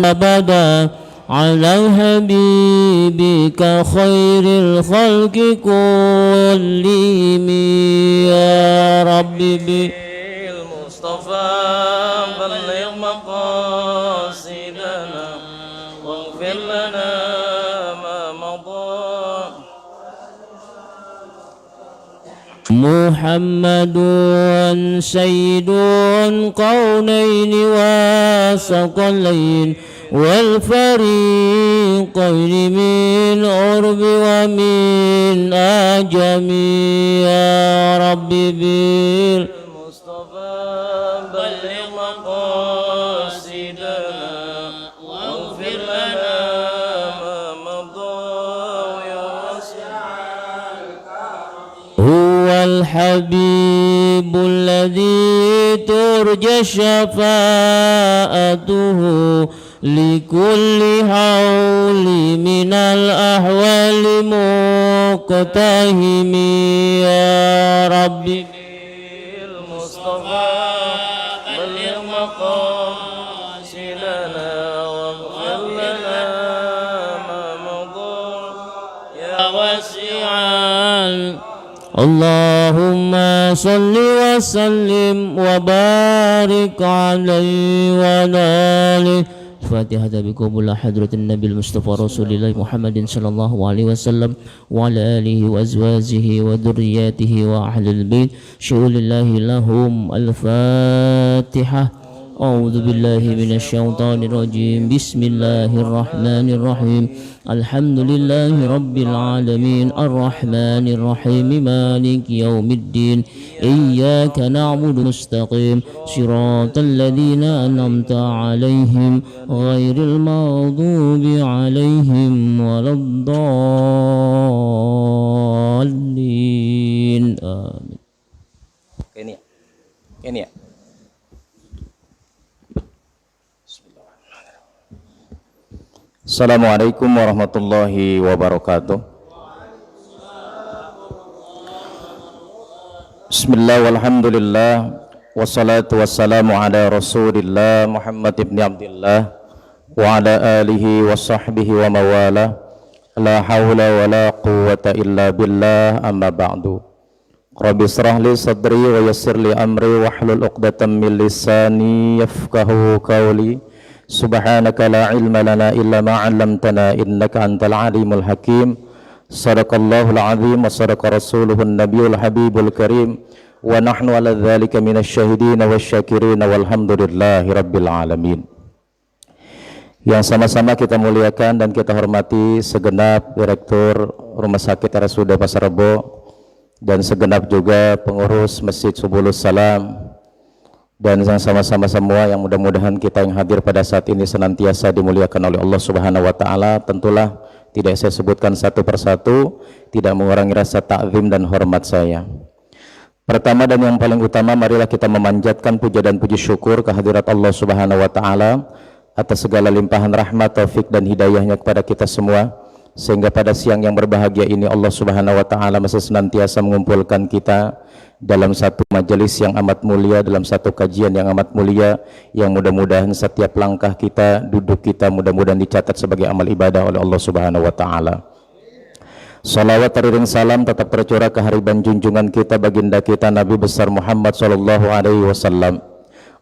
أبدا على حبيبك خير الخلق كلهم يا ربي بالمصطفى بلغ مقاصدنا واغفر لنا ما مضى محمد سيد الكونين والثقلين والفريقين من عرب ومن أعجم يا ربي بالمصطفى بلغ مقاصدنا واغفر لنا ما مضى يا هو الحبيب الذي ترجى شفاعته لكل حول من الأحوال مقتهم يا ربي بالمصطفى بلغ مقاصدنا واغفر لنا ما مضى يا واسع اللهم صل وسلم وبارك عليه وعلى آله الفاتحة بقبول حضرة النبي المصطفى رسول الله محمد صلى الله عليه وسلم وعلى آله وأزواجه وذرياته وأهل البيت شؤون الله لهم الفاتحة أعوذ بالله من الشيطان الرجيم بسم الله الرحمن الرحيم الحمد لله رب العالمين الرحمن الرحيم مالك يوم الدين إياك نعبد مستقيم صراط الذين أنعمت عليهم غير المغضوب عليهم ولا الضالين آمين. Ini ya. Assalamualaikum warahmatullahi wabarakatuh. Bismillah walhamdulillah wassalatu wassalamu ala rasulillah Muhammad ibn Abdillah wa ala alihi wa sahbihi wa mawala la hawla wa la quwwata illa billah amma ba'du. Rabbi israh li sadri wa yassir li amri wahlul 'uqdatam min lisani yafqahu qawli. Subhanaka la ilma lana illa ma 'allamtana innaka antal alimul hakim. Sadaqallahul azim wa sadaqa rasuluhun nabiyul habibul karim wa nahnu ala dzalika minasy syahidin wasyakirin walhamdulillahi rabbil alamin. Yang sama-sama kita muliakan dan kita hormati segenap Direktur Rumah Sakit RSUD Pasar Rebo dan segenap juga pengurus Masjid Subulus Salam dan yang sama-sama semua yang mudah-mudahan kita yang hadir pada saat ini senantiasa dimuliakan oleh Allah Subhanahu wa taala. Tentulah tidak saya sebutkan satu persatu, tidak mengurangi rasa ta'zim dan hormat saya. Pertama dan yang paling utama, marilah kita memanjatkan puja dan puji syukur kehadirat Allah Subhanahu wa taala atas segala limpahan rahmat, taufik dan hidayahnya kepada kita semua, sehingga pada siang yang berbahagia ini Allah Subhanahu wa taala masih senantiasa mengumpulkan kita dalam satu majelis yang amat mulia, dalam satu kajian yang amat mulia, yang mudah-mudahan setiap langkah kita, duduk kita mudah-mudahan dicatat sebagai amal ibadah oleh Allah Subhanahu wa taala. Salawat teriring salam tetap tercurah ke hariban junjungan kita, baginda kita Nabi besar Muhammad sallallahu alaihi wasallam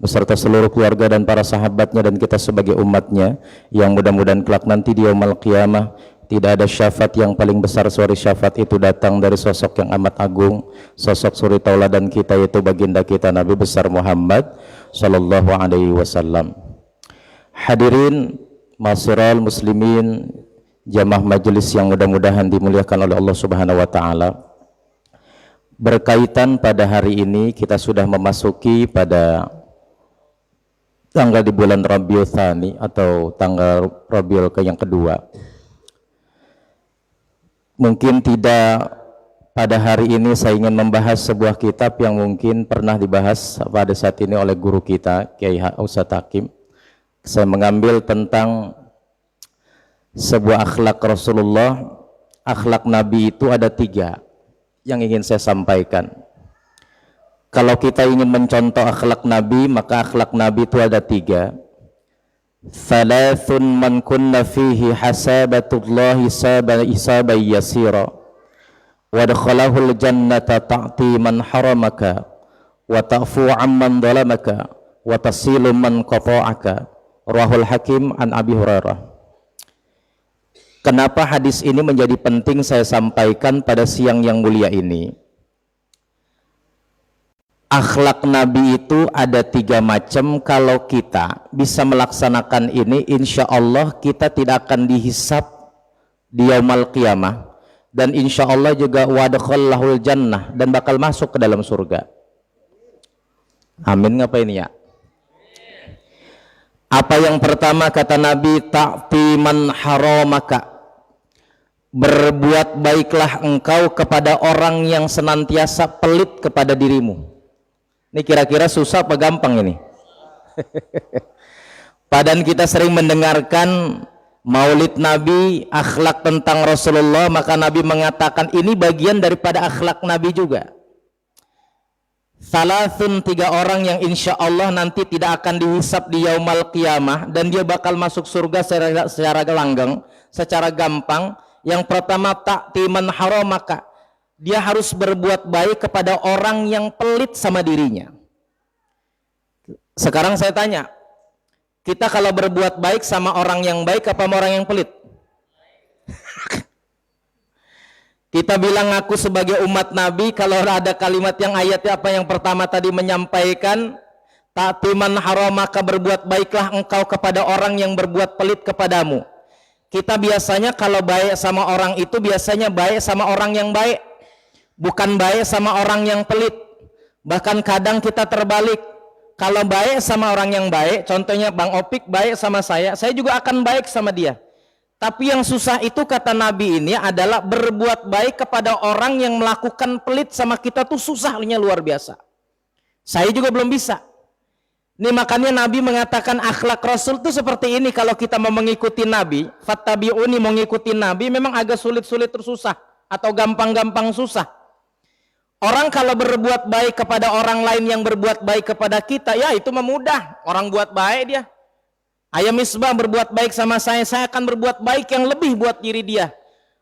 beserta seluruh keluarga dan para sahabatnya dan kita sebagai umatnya, yang mudah-mudahan kelak nanti di yaumul qiyamah tidak ada syafaat yang paling besar sore syafaat itu datang dari sosok yang amat agung, sosok suri tauladan kita yaitu baginda kita Nabi besar Muhammad sallallahu alaihi wasallam. Hadirin ma'asyiral muslimin, jamaah majelis yang mudah-mudahan dimuliakan oleh Allah Subhanahu wa taala. Berkaitan pada hari ini kita sudah memasuki pada tanggal di bulan Rabiul Tsani atau tanggal Rabiul yang kedua. Mungkin tidak pada hari ini saya ingin membahas sebuah kitab yang mungkin pernah dibahas pada saat ini oleh guru kita Kiai Ustadz Hakim. Saya mengambil tentang sebuah akhlak Rasulullah. Akhlak Nabi itu ada 3 yang ingin saya sampaikan. Kalau kita ingin mencontoh akhlak Nabi, maka akhlak Nabi itu ada 3. thalathun man kunna fihi hasabatullahi hisaban yasira wa dakhalahul jannata ta'ti man haramaka wa ta'fu amman dhalamaka wa tasilu man qata'aka. Rawahul Hakim an Abi Hurairah. Kenapa hadis ini menjadi penting saya sampaikan pada siang yang mulia ini? Akhlak Nabi itu ada 3 macam. Kalau kita bisa melaksanakan ini, insya Allah kita tidak akan dihisab di yaumal qiyamah, dan insya Allah juga wadkhallahul jannah, dan bakal masuk ke dalam surga. Amin. Ngapain ya? Apa yang pertama kata Nabi? Ta'ti man haramaka, berbuat baiklah engkau kepada orang yang senantiasa pelit kepada dirimu. Ini kira-kira susah apa gampang ini? Padahal kita sering mendengarkan maulid Nabi, akhlak tentang Rasulullah, maka Nabi mengatakan ini bagian daripada akhlak Nabi juga. Salasun, 3 orang yang insya Allah nanti tidak akan dihisab di yaumal qiyamah, dan dia bakal masuk surga secara langgeng, secara gampang. Yang pertama, ta'ti man haramaka, dia harus berbuat baik kepada orang yang pelit sama dirinya. Sekarang saya tanya, kita kalau berbuat baik sama orang yang baik apa sama orang yang pelit? Kita bilang aku sebagai umat Nabi, kalau ada kalimat yang ayatnya apa yang pertama tadi menyampaikan, ta'ti man haramaka, berbuat baiklah engkau kepada orang yang berbuat pelit kepadamu. Kita biasanya kalau baik sama orang itu biasanya baik sama orang yang baik, bukan baik sama orang yang pelit. Bahkan kadang kita terbalik, kalau baik sama orang yang baik, contohnya Bang Opik baik sama saya juga akan baik sama dia. Tapi yang susah itu kata Nabi ini adalah berbuat baik kepada orang yang melakukan pelit sama kita tuh susahnya luar biasa. Saya juga belum bisa. Ini makanya Nabi mengatakan akhlak Rasul tuh seperti ini. Kalau kita mau mengikuti Nabi, fattabi'uni, mau ngikuti Nabi memang agak sulit-sulit tersusah atau gampang-gampang susah. Orang kalau berbuat baik kepada orang lain yang berbuat baik kepada kita, ya itu memudah. Orang buat baik dia. Ayah Misbah berbuat baik sama saya akan berbuat baik yang lebih buat diri dia.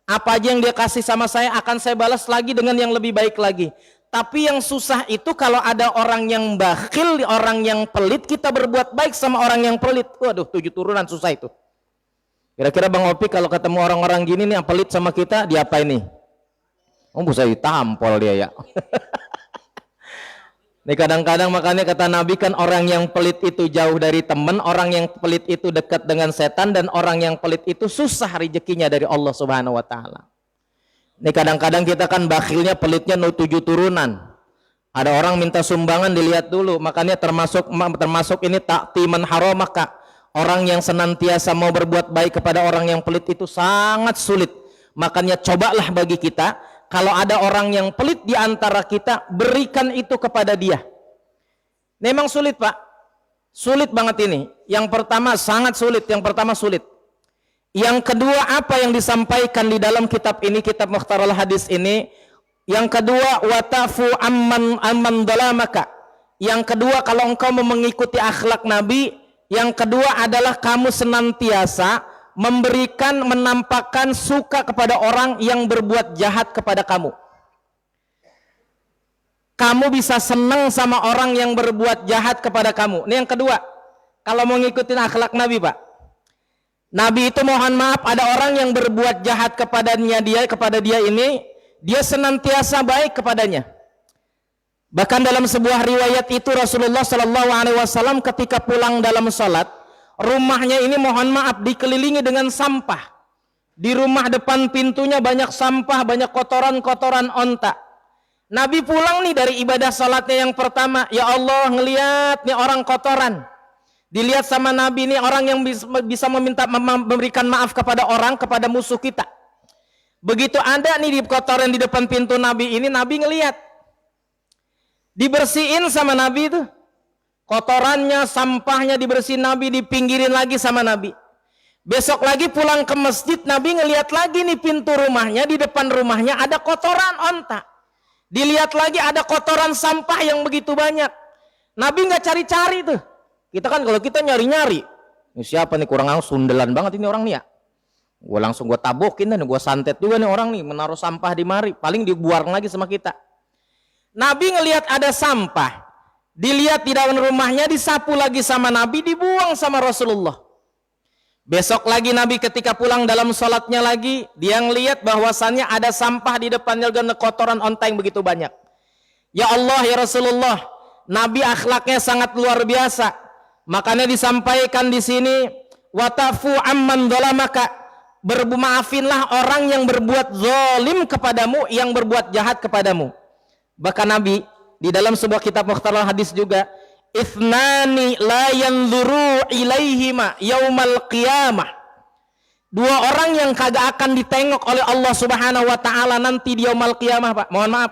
Apa aja yang dia kasih sama saya akan saya balas lagi dengan yang lebih baik lagi. Tapi yang susah itu kalau ada orang yang bakhil, orang yang pelit, kita berbuat baik sama orang yang pelit. Waduh, 7 turunan susah itu. Kira-kira Bang Opik kalau ketemu orang-orang gini nih yang pelit sama kita, diapain nih? Oh, bisa ditampol dia ya. Nih kadang-kadang makanya kata Nabi kan orang yang pelit itu jauh dari teman, orang yang pelit itu dekat dengan setan, dan orang yang pelit itu susah rezekinya dari Allah Subhanahu wa taala. Nih kadang-kadang kita kan bakhilnya, pelitnya 7 turunan. Ada orang minta sumbangan dilihat dulu, makanya termasuk ini ta'ti man haramaka. Orang yang senantiasa mau berbuat baik kepada orang yang pelit itu sangat sulit. Makanya cobalah bagi kita, kalau ada orang yang pelit di antara kita, berikan itu kepada dia. Memang sulit Pak, sulit banget ini. Yang pertama sangat sulit, yang pertama sulit. Yang kedua apa yang disampaikan di dalam kitab ini, kitab Mukhtarul Hadis ini. Yang kedua, watafu amman dalamaka. Yang kedua, kalau engkau mau mengikuti akhlak Nabi, yang kedua adalah kamu senantiasa memberikan, menampakkan suka kepada orang yang berbuat jahat kepada kamu. Kamu bisa senang sama orang yang berbuat jahat kepada kamu. Ini yang kedua. Kalau mau ngikutin akhlak Nabi Pak, Nabi itu mohon maaf ada orang yang berbuat jahat kepada dia ini, dia senantiasa baik kepadanya. Bahkan dalam sebuah riwayat itu Rasulullah Shallallahu Alaihi Wasallam ketika pulang dalam sholat, rumahnya ini mohon maaf dikelilingi dengan sampah. Di rumah depan pintunya banyak sampah, banyak kotoran-kotoran onta. Nabi pulang nih dari ibadah salatnya yang pertama, ya Allah ngelihat nih orang kotoran. Dilihat sama Nabi nih orang yang bisa memberikan maaf kepada orang, kepada musuh kita. Begitu ada nih di kotoran di depan pintu Nabi ini, Nabi ngelihat. Dibersihin sama Nabi itu. Kotorannya, sampahnya dibersihin Nabi, dipinggirin lagi sama Nabi. Besok lagi pulang ke masjid, Nabi ngelihat lagi nih pintu rumahnya, di depan rumahnya ada kotoran onta. Dilihat lagi ada kotoran sampah yang begitu banyak. Nabi nggak cari-cari tuh. Kita kan kalau kita nyari-nyari, Ini siapa nih, kurang aku sundelan banget ini orang nih ya. Gue langsung gue tabokin dan gue santet juga nih orang nih menaruh sampah di mari, paling dibuang lagi sama kita. Nabi ngelihat ada sampah, dilihat di dalam rumahnya, disapu lagi sama Nabi, dibuang sama Rasulullah. Besok lagi Nabi ketika pulang dalam sholatnya lagi, dia ngelihat bahwasannya ada sampah di depannya dan kotoran onta yang begitu banyak. Ya Allah, ya Rasulullah, Nabi akhlaknya sangat luar biasa. Makanya disampaikan di sini, watafu amman dhalamaka, bermaafinlah orang yang berbuat zalim kepadamu, yang berbuat jahat kepadamu. Bahkan Nabi di dalam sebuah kitab Mukhtasar Hadis juga, ithnani la yanzuru ilaihima yaumal qiyamah. Dua orang yang kagak akan ditengok oleh Allah Subhanahu wa taala nanti di yaumul qiyamah, Pak. Mohon maaf.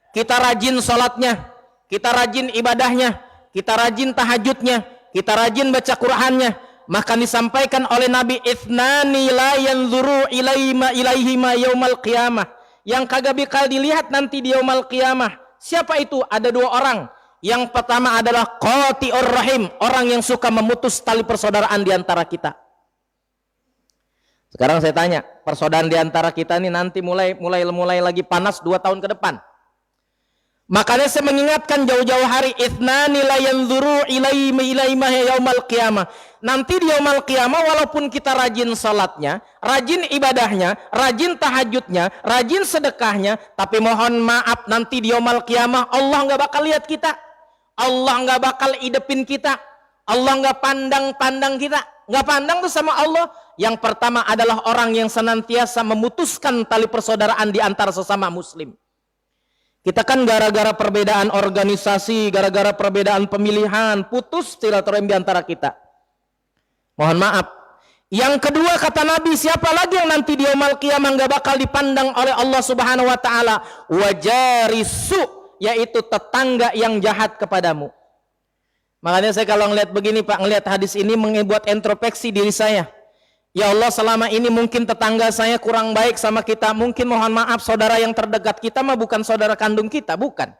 Kita rajin salatnya, kita rajin ibadahnya, kita rajin tahajudnya, kita rajin baca Qur'annya. Maka disampaikan oleh Nabi, ithnani la yanzuru ilaihima yaumal qiyamah, yang kagak bakal dilihat nanti di yaumul qiyamah. Siapa itu? Ada dua orang. Yang pertama adalah qati'ur rahim, orang yang suka memutus tali persaudaraan di antara kita. Sekarang saya tanya, persaudaraan di antara kita ini nanti mulai lagi panas 2 tahun ke depan. Makanya saya mengingatkan jauh-jauh hari, ithnani la yanzuru ilaihima yaumal qiyamah. Nanti di yaumul qiyamah walaupun kita rajin salatnya, rajin ibadahnya, rajin tahajudnya, rajin sedekahnya, tapi mohon maaf nanti di yaumul qiyamah Allah nggak bakal lihat kita. Allah nggak bakal idepin kita. Allah nggak pandang kita. Nggak pandang tuh sama Allah. Yang pertama adalah orang yang senantiasa memutuskan tali persaudaraan di antara sesama muslim. Kita kan gara-gara perbedaan organisasi, gara-gara perbedaan pemilihan, putus silaturahim di antara kita. Mohon maaf. Yang kedua kata Nabi, siapa lagi yang nanti di yaumul qiyamah nggak bakal dipandang oleh Allah Subhanahu wa taala? Wajarisu, yaitu tetangga yang jahat kepadamu. Makanya saya kalau ngelihat begini Pak, ngelihat hadis ini membuat introspeksi diri saya. Ya Allah, selama ini mungkin tetangga saya kurang baik sama kita. Mungkin mohon maaf, saudara yang terdekat kita mah bukan saudara kandung kita, bukan.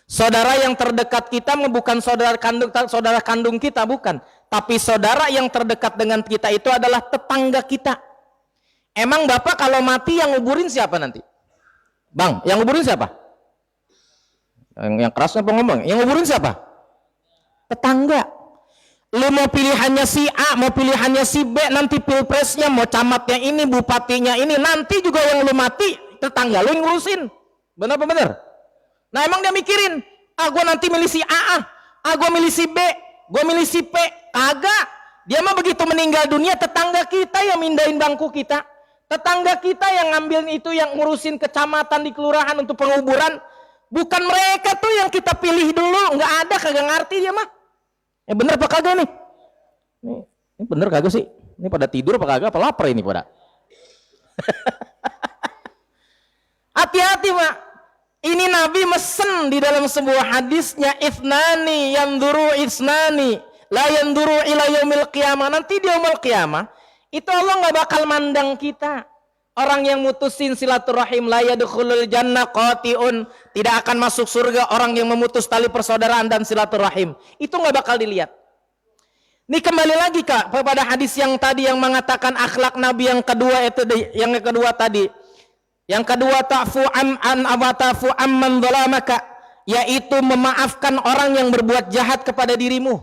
Saudara yang terdekat kita mah bukan saudara kandung kita, bukan. Tapi saudara yang terdekat dengan kita itu adalah tetangga kita. Emang Bapak kalau mati yang nguburin siapa nanti? Bang, yang nguburin siapa? Yang kerasnya ngomong, yang nguburin siapa? Tetangga. Lu mau pilihannya si A, mau pilihannya si B, nanti pilpresnya mau camatnya ini, bupatinya ini, nanti juga yang lu mati tetangga lu yang ngurusin. Benar apa benar? Nah emang dia mikirin, gua nanti milih si A, gua milih si B, gua milih si P. Kagak. Dia mah begitu meninggal dunia, tetangga kita yang mindahin bangku kita, tetangga kita yang ngambil itu, yang ngurusin kecamatan di kelurahan untuk penguburan. Bukan mereka tuh yang kita pilih dulu, nggak ada, kagak ngerti dia mah. Bener apa kagak nih? Ini bener kagak sih? Ini pada tidur apa kagak? Apa lapar ini pada? Hati-hati Pak. Ini Nabi mesen di dalam sebuah hadisnya, ithnani yanzuru isnani la yanzuru ila yaumil qiyamah. Nanti di yaumil qiyamah itu Allah nggak bakal mandang kita. Orang yang mutusin silaturahim, la yadkhulul jannah qati'un, tidak akan masuk surga orang yang memutus tali persaudaraan dan silaturahim. Itu nggak bakal dilihat. Ini kembali lagi Kak pada hadis yang tadi yang mengatakan akhlak Nabi yang kedua itu, yang kedua tadi. Yang kedua ta'fu ta'fu amman dhalamaka, yaitu memaafkan orang yang berbuat jahat kepada dirimu.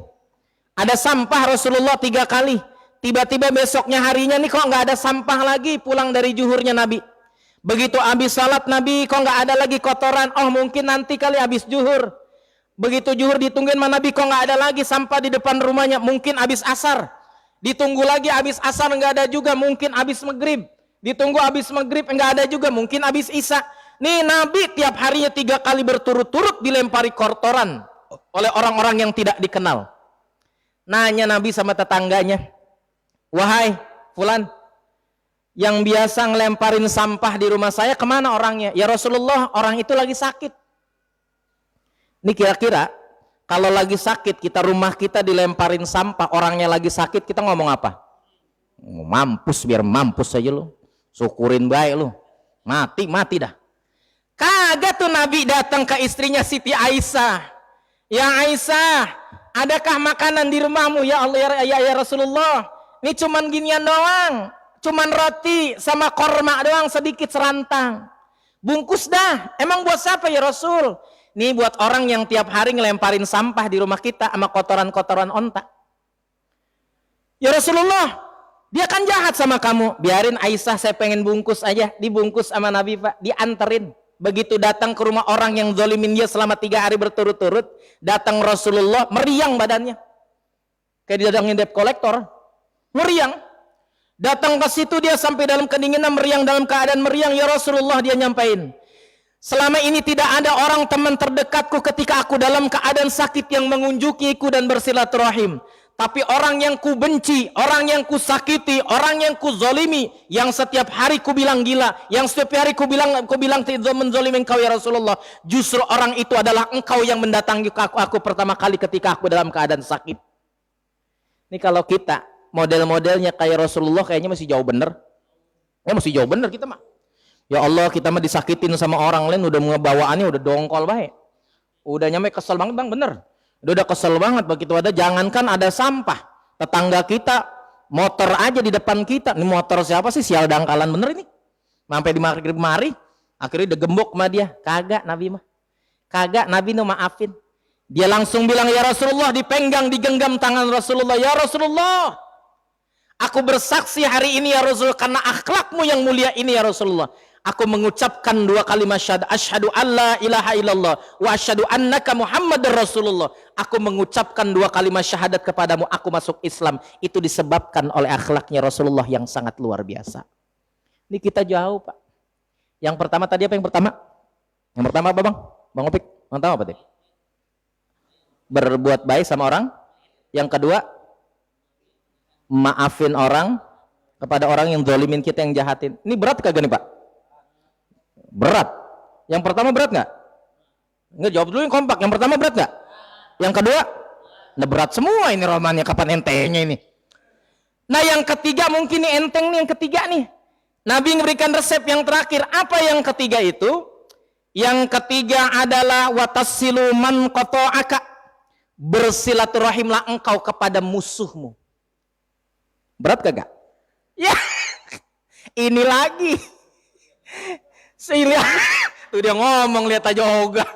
Ada sampah Rasulullah 3 kali. Tiba-tiba besoknya harinya nih kok nggak ada sampah lagi, pulang dari zuhurnya Nabi. Begitu habis salat Nabi kok nggak ada lagi kotoran, oh mungkin nanti kali habis zuhur. Begitu zuhur ditungguin sama Nabi kok nggak ada lagi sampah di depan rumahnya, mungkin habis asar. Ditunggu lagi habis asar nggak ada juga, mungkin habis maghrib. Ditunggu habis maghrib nggak ada juga, mungkin habis isya. Nih Nabi tiap harinya 3 kali berturut-turut dilempari kotoran oleh orang-orang yang tidak dikenal. Nanya Nabi sama tetangganya, wahai fulan, yang biasa ngelemparin sampah di rumah saya kemana orangnya? Ya Rasulullah, orang itu lagi sakit. Ini kira-kira kalau lagi sakit, rumah kita dilemparin sampah, orangnya lagi sakit, kita ngomong apa? Mampus, biar mampus aja lu. Syukurin baik lu. Mati dah. Kagak tuh Nabi datang ke istrinya Siti Aisyah. Ya Aisyah, adakah makanan di rumahmu? Ya Allah, ya Rasulullah, ini cuman ginian doang, cuman roti sama korma doang sedikit serantang. Bungkus dah. Emang buat siapa ya Rasul? Nih buat orang yang tiap hari ngelemparin sampah di rumah kita sama kotoran-kotoran onta. Ya Rasulullah, dia kan jahat sama kamu. Biarin Aisyah, saya pengen bungkus aja. Dibungkus sama Nabi Pak, dianterin. Begitu datang ke rumah orang yang zolimin dia selama 3 hari berturut-turut, datang Rasulullah, meriang badannya. Kayak didatangin debt collector. Meriang. Datang ke situ dia sampai dalam kedinginan meriang, dalam keadaan meriang. Ya Rasulullah, dia nyampain, selama ini tidak ada orang teman terdekatku ketika aku dalam keadaan sakit yang mengunjukiku dan bersilaturahim. Tapi orang yang ku benci, orang yang ku sakiti, orang yang ku zolimi, yang setiap hari ku bilang gila, yang setiap hari ku bilang menzolimi engkau ya Rasulullah, justru orang itu adalah engkau yang mendatangi aku pertama kali ketika aku dalam keadaan sakit. Ini kalau kita model-modelnya kayak Rasulullah, kayaknya masih jauh bener. Ya masih jauh bener kita mah. Ya Allah, kita mah disakitin sama orang lain, udah ngebawaannya udah dongkol baik. Udah nyampe kesel banget bang, bener. Udah kesel banget begitu ada, jangankan ada sampah, tetangga kita motor aja di depan kita. Ini motor siapa sih, sial dangkalan bener ini. Sampai di mari, akhirnya udah gembok sama dia. Kagak Nabi mah. Kagak, Nabi nu maafin. Dia langsung bilang, ya Rasulullah, digenggam tangan Rasulullah. Ya Rasulullah, aku bersaksi hari ini ya Rasul, karena akhlakmu yang mulia ini ya Rasulullah, aku mengucapkan 2 kalimat syahadat, asyhadu alla ilaha illallah wa asyhadu annaka Muhammadar Rasulullah. Aku mengucapkan 2 kalimat syahadat kepadamu, aku masuk Islam. Itu disebabkan oleh akhlaknya Rasulullah yang sangat luar biasa. Ini kita jauh Pak. Yang pertama tadi apa yang pertama? Yang pertama apa Bang? Bang Opik, Bang tahu apa tadi? Berbuat baik sama orang. Yang kedua, maafin orang kepada orang yang zalimin kita, yang jahatin. Ini berat kagak nih Pak? Berat. Yang pertama berat nggak? Nggak, jawab dulu yang kompak. Yang pertama berat nggak? Yang kedua? Nah berat semua ini romannya, kapan entengnya ini? Nah yang ketiga mungkin nih enteng nih, yang ketiga nih. Nabi memberikan resep yang terakhir. Apa yang ketiga itu? Yang ketiga adalah watasilu man qata'aka. Bersilaturahimlah engkau kepada musuhmu. Berat kagak? Ya, ini lagi. Tuh dia ngomong, lihat aja ogah.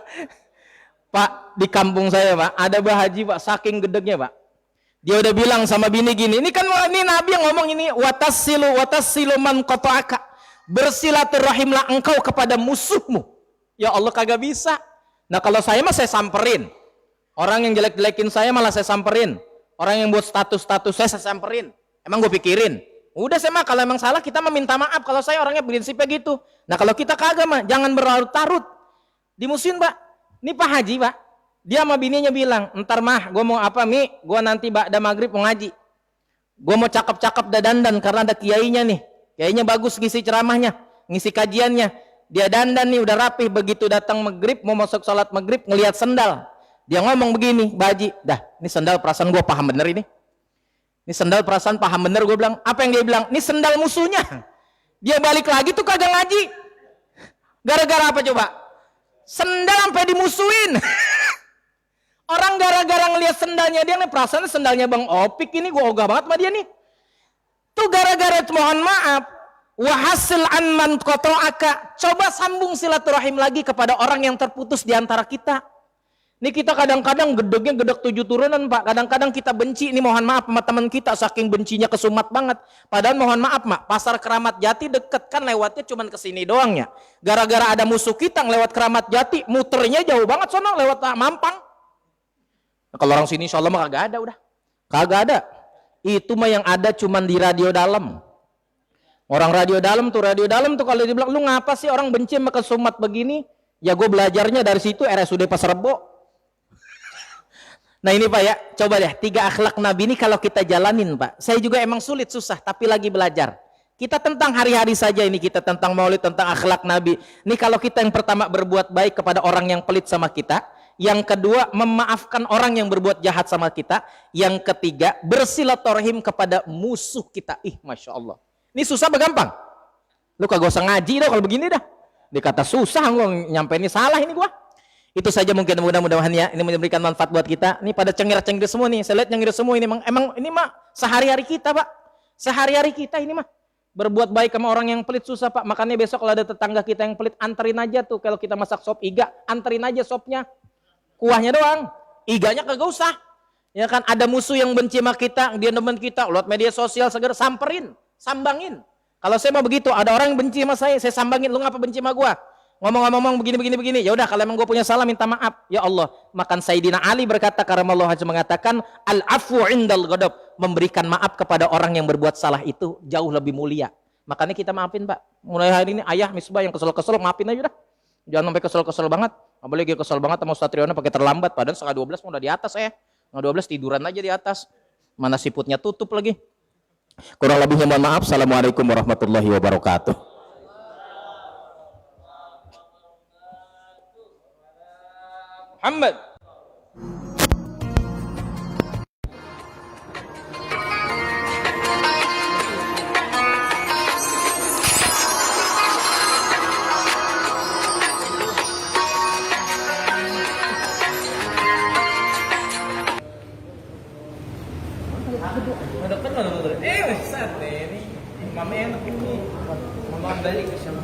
Pak, di kampung saya Pak, ada Bah Haji Pak, saking gedegnya Pak. Dia udah bilang sama bini gini, ini kan ini Nabi yang ngomong ini, watasilu man qata'aka. Bersilaturahimlah engkau kepada musuhmu. Ya Allah, kagak bisa. Nah kalau saya mah saya samperin. Orang yang jelek-jelekin saya malah saya samperin. Orang yang buat status-status saya samperin. Emang gue pikirin. Udah saya mah kalau emang salah kita meminta maaf. Kalau saya orangnya prinsipnya gitu. Nah kalau kita kagak mah jangan berlarut-larut. Dimusuhin Pak. Ini Pak Haji Pak. Dia sama bininya bilang, ntar mah gue mau apa Mi? Gue nanti ba'da maghrib mau ngaji. Gue mau cakep-cakep dandan karena ada kiainya nih. Kiainya bagus ngisi ceramahnya, ngisi kajiannya. Dia dandan nih udah rapih. Begitu datang maghrib mau masuk sholat maghrib ngelihat sendal. Dia ngomong begini, Pak Haji, dah ini sendal perasaan gue paham bener ini. Ini sendal perasaan paham bener, gue bilang. Apa yang dia bilang? Ini sendal musuhnya. Dia balik lagi tuh kagak ngaji. Gara-gara apa coba? Sendal sampai dimusuhin. Orang gara-gara ngelihat sendalnya dia nih, perasaan sendalnya Bang Opik ini gue ogah banget sama dia nih. Tuh gara-gara mohon maaf. Wahasil anman qata'aka. Coba sambung silaturahim lagi kepada orang yang terputus di antara kita. Ini kita kadang-kadang gedegnya gedeg 7 turunan Pak. Kadang-kadang kita benci, ini mohon maaf sama teman kita, saking bencinya kesumat banget. Padahal mohon maaf Mak, pasar Keramat Jati deket kan, lewatnya cuman kesini doang ya. Gara-gara ada musuh kita ngelewat Keramat Jati, muternya jauh banget sono lewat Mampang. Nah, kalau orang sini insya Allah mah kagak ada udah. Kagak ada. Itu mah yang ada cuman di radio dalam. Orang radio dalam tuh kalau dibilang, lu ngapa sih orang benci sama kesumat begini? Ya gue belajarnya dari situ RSUD Pasar Rebo. Nah ini Pak ya, coba deh 3 akhlak Nabi ini kalau kita jalanin Pak. Saya juga emang sulit, susah, tapi lagi belajar. Kita tentang hari-hari saja ini, kita tentang maulid, tentang akhlak Nabi. Ini kalau kita yang pertama berbuat baik kepada orang yang pelit sama kita. Yang kedua, memaafkan orang yang berbuat jahat sama kita. Yang ketiga, bersilaturahim kepada musuh kita. Ih Masya Allah. Ini susah apa gampang? Lu kagak usah ngaji dah kalau begini dah. Dikata susah, gue nyampe ini salah ini gua. Itu saja mungkin mudah-mudahan ya ini memberikan manfaat buat kita. Ini pada cengir-cengir semua nih. Saya lihat cengir semua ini emang ini mah sehari-hari kita, Pak. Sehari-hari kita ini mah berbuat baik sama orang yang pelit susah, Pak. Makanya besok kalau ada tetangga kita yang pelit, anterin aja tuh. Kalau kita masak sop iga, anterin aja sopnya. Kuahnya doang. Iganya kagak usah. Ya kan, ada musuh yang benci sama kita, dia nemen kita, lewat media sosial segera samperin, sambangin. Kalau saya mau begitu, ada orang yang benci sama saya sambangin, lu ngapa benci sama gua? Ngomong-ngomong begini. Ya udah, kalau emang gua punya salah minta maaf. Ya Allah, makan Sayyidina Ali berkata karamallahu wajhahu mengatakan al-afwu indal ghadab, memberikan maaf kepada orang yang berbuat salah itu jauh lebih mulia. Makanya kita maafin, Pak. Mulai hari ini ayah Misbah yang kesel-kesel maafin aja udah. Jangan sampai kesel-kesel banget. Apalagi kesel banget sama Ustaz Triyono pakai terlambat, padahal 11:30 udah di atas saya. 12 tiduran aja di atas. Mana siputnya tutup lagi. Kurang lebihnya mohon maaf. Assalamualaikum warahmatullahi wabarakatuh. Muhammad. Ustaz ini mama enak ini. Mama balik ke sana.